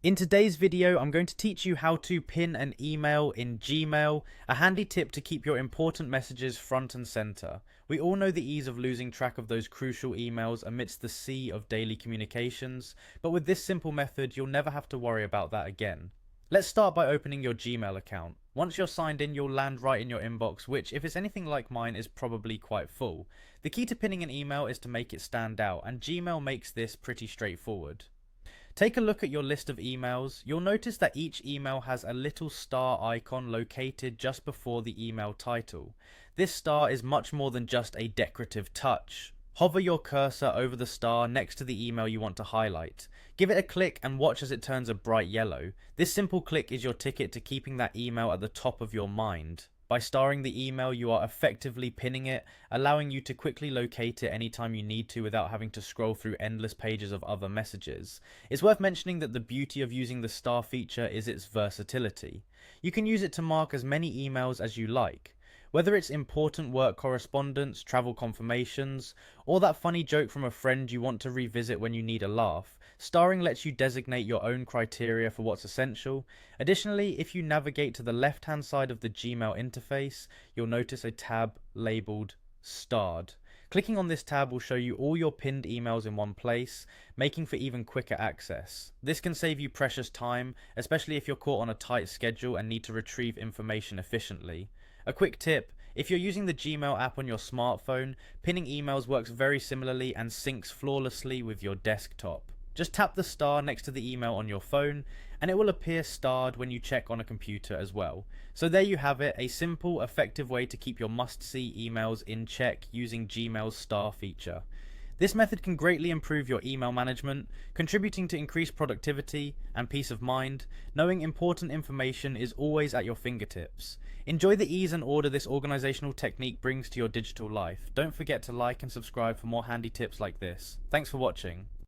In today's video, I'm going to teach you how to pin an email in Gmail, a handy tip to keep your important messages front and center. We all know the ease of losing track of those crucial emails amidst the sea of daily communications, but with this simple method, you'll never have to worry about that again. Let's start by opening your Gmail account. Once you're signed in, you'll land right in your inbox, which, if it's anything like mine, is probably quite full. The key to pinning an email is to make it stand out, and Gmail makes this pretty straightforward. Take a look at your list of emails. You'll notice that each email has a little star icon located just before the email title. This star is much more than just a decorative touch. Hover your cursor over the star next to the email you want to highlight. Give it a click and watch as it turns a bright yellow. This simple click is your ticket to keeping that email at the top of your mind. By starring the email, you are effectively pinning it, allowing you to quickly locate it anytime you need to without having to scroll through endless pages of other messages. It's worth mentioning that the beauty of using the star feature is its versatility. You can use it to mark as many emails as you like. Whether it's important work correspondence, travel confirmations, or that funny joke from a friend you want to revisit when you need a laugh, starring lets you designate your own criteria for what's essential. Additionally, if you navigate to the left-hand side of the Gmail interface, you'll notice a tab labeled Starred. Clicking on this tab will show you all your pinned emails in one place, making for even quicker access. This can save you precious time, especially if you're caught on a tight schedule and need to retrieve information efficiently. A quick tip: if you're using the Gmail app on your smartphone, pinning emails works very similarly and syncs flawlessly with your desktop. Just tap the star next to the email on your phone, and it will appear starred when you check on a computer as well. So there you have it, a simple, effective way to keep your must-see emails in check using Gmail's star feature. This method can greatly improve your email management, contributing to increased productivity and peace of mind. Knowing important information is always at your fingertips. Enjoy the ease and order this organizational technique brings to your digital life. Don't forget to like and subscribe for more handy tips like this. Thanks for watching.